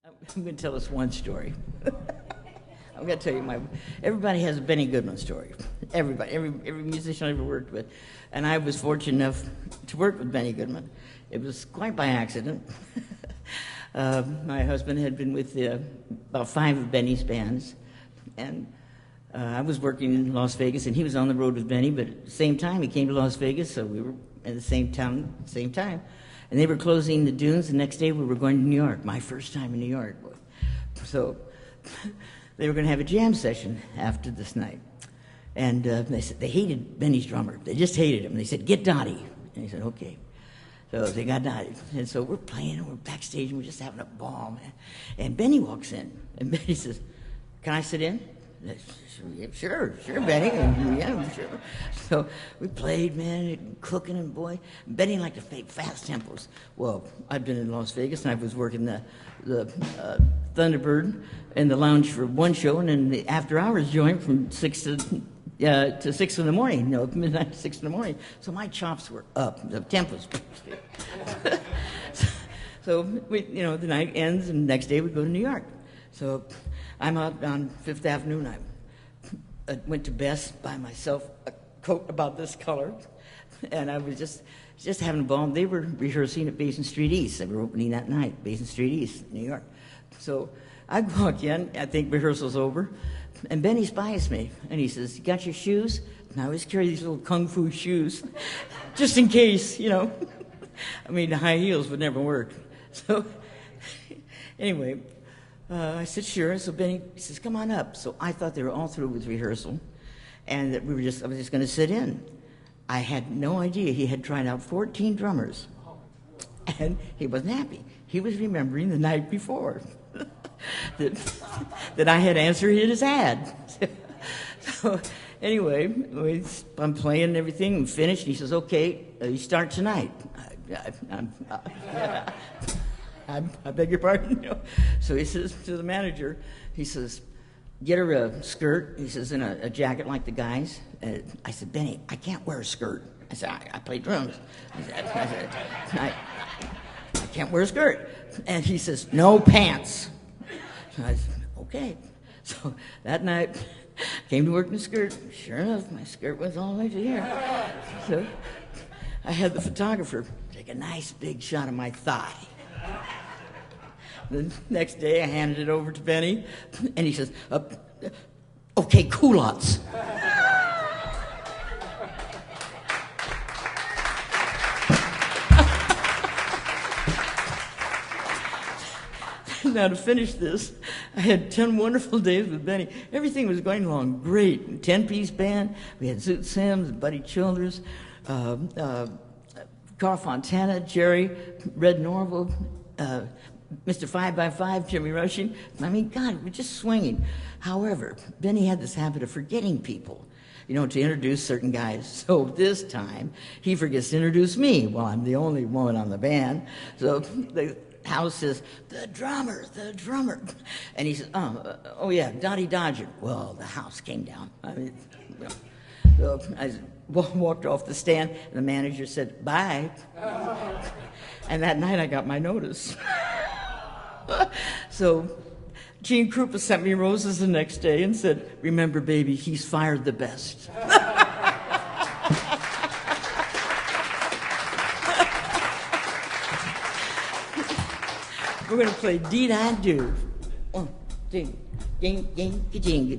I'm going to tell us one story. I'm going to tell you everybody has a Benny Goodman story. Everybody, every musician I ever worked with. And I was fortunate enough to work with Benny Goodman. It was quite by accident. My husband had been with about 5 of Benny's bands. And I was working in Las Vegas, and he was on the road with Benny, but at the same time, he came to Las Vegas, so we were in the same town at the same time. And they were closing the dunes. The next day, we were going to New York, my first time in New York. So they were going to have a jam session after this night. And they said they hated Benny's drummer. They just hated him. They said, "Get Dottie." And he said, "Okay." So they got Dottie. And so we're playing, and we're backstage, and we're just having a ball, man. And Benny walks in, and Benny says, "Can I sit in?" Sure, Benny. Yeah, sure. So we played, man, cooking, and boy, Benny liked to fake fast tempos. Well, I'd been in Las Vegas, and I was working the Thunderbird in the lounge for one show, and then the after-hours joint from 6 to 6 in the morning, midnight to 6 in the morning. So my chops were up, the tempos. So we, the night ends, and the next day we go to New York. So I'm out on Fifth Avenue, and I went to Best, buy myself a coat about this color, and I was just having a ball. They were rehearsing at Basin Street East. They were opening that night, Basin Street East, New York. So I walk in, I think rehearsal's over, and Benny spies me, and he says, "You got your shoes?" And I always carry these little kung fu shoes, just in case, I mean, the high heels would never work. So anyway, I said, "Sure." So Benny says, "Come on up." So I thought they were all through with rehearsal, and that I was just going to sit in. I had no idea he had tried out 14 drummers, and he wasn't happy. He was remembering the night before that I had answered his ad. So anyway, I'm playing and everything, and finished. And he says, "Okay, you start tonight." I beg your pardon. So he says to the manager, he says, "Get her a skirt." He says, "and a jacket like the guys." I said, "Benny, I can't wear a skirt." I said, I play drums. I can't wear a skirt. And he says, "No pants." So I said, "Okay." So that night, came to work in a skirt. Sure enough, my skirt was all the way to here. So I had the photographer take a nice big shot of my thigh. The next day, I handed it over to Benny, and he says, "Okay, culottes." Now, to finish this, I had 10 wonderful days with Benny. Everything was going along great. 10-piece band. We had Zoot Sims, Buddy Childers, Carl Fontana, Jerry, Red Norville, Mr. 5x5, Jimmy Rushing. I mean, God, we're just swinging. However, Benny had this habit of forgetting people, to introduce certain guys. So this time, he forgets to introduce me. Well, I'm the only woman on the band. So the house says, the drummer. And he says, oh yeah, Dottie Dodgion. Well, the house came down. I mean, so I walked off the stand, and the manager said, "Bye." And that night, I got my notice. So Gene Krupa sent me roses the next day and said, "Remember, baby, he's fired the best." We're going to play Dee-Da-Do. 1, 2, ding, ding, ding, ding.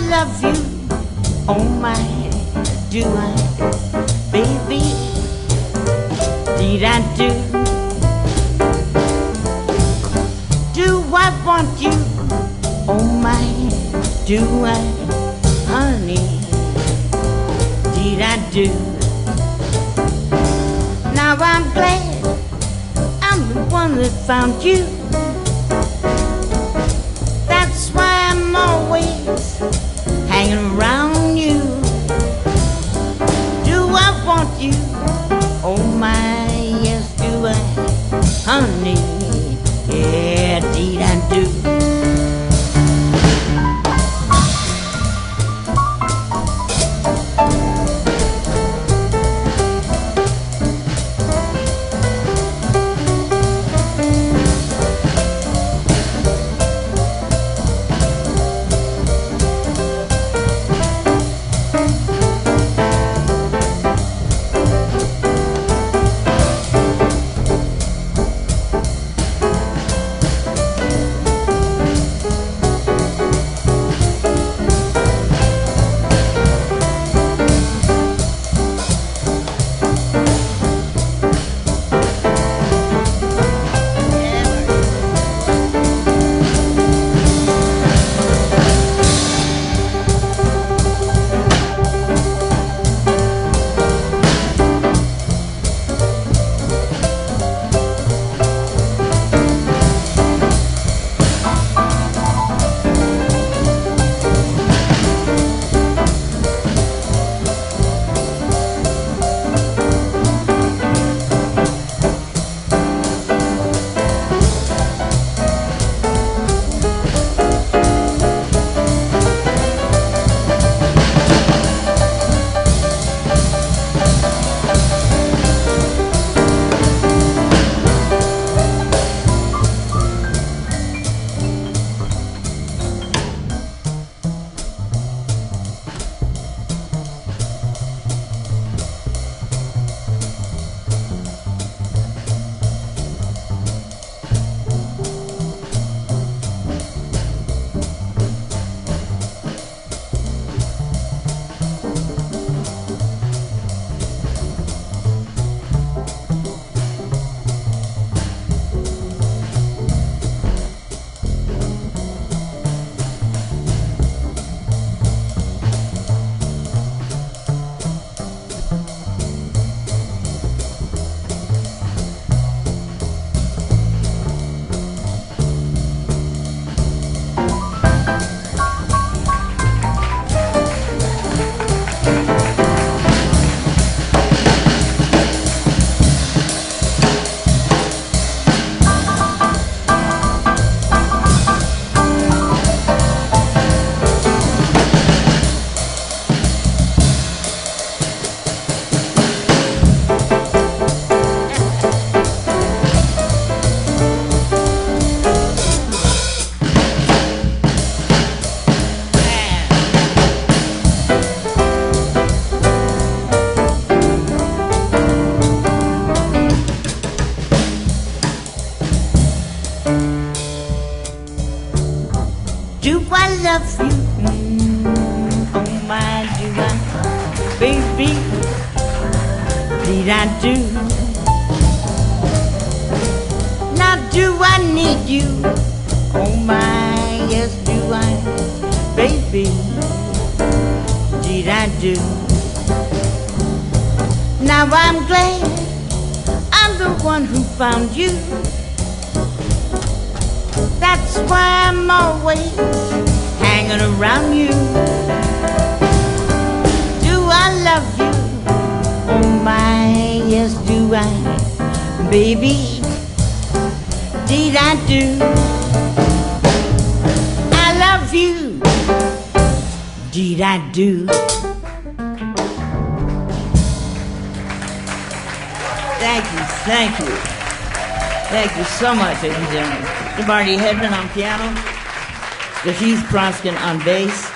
Love you, oh my, do I, baby, dee-da-do. Do I want you, oh my, do I, honey, dee-da-do. Now I'm glad I'm the one that found you. That's why I'm always hanging around you. Do I want you? Oh my, yes do I, honey, yeah, dee-da-do. love you. Oh my, do I, baby? Did I do? Now do I need you? Oh my, yes do I, baby? Did I do? Now I'm glad I'm the one who found you. That's why I'm always hanging around you. Do I love you? Oh my, yes do I, baby? Did I do? I love you. Did I do? Thank you, thank you. Thank you so much, ladies and gentlemen. To Marty Hedman on piano, to Heath Proskin on bass,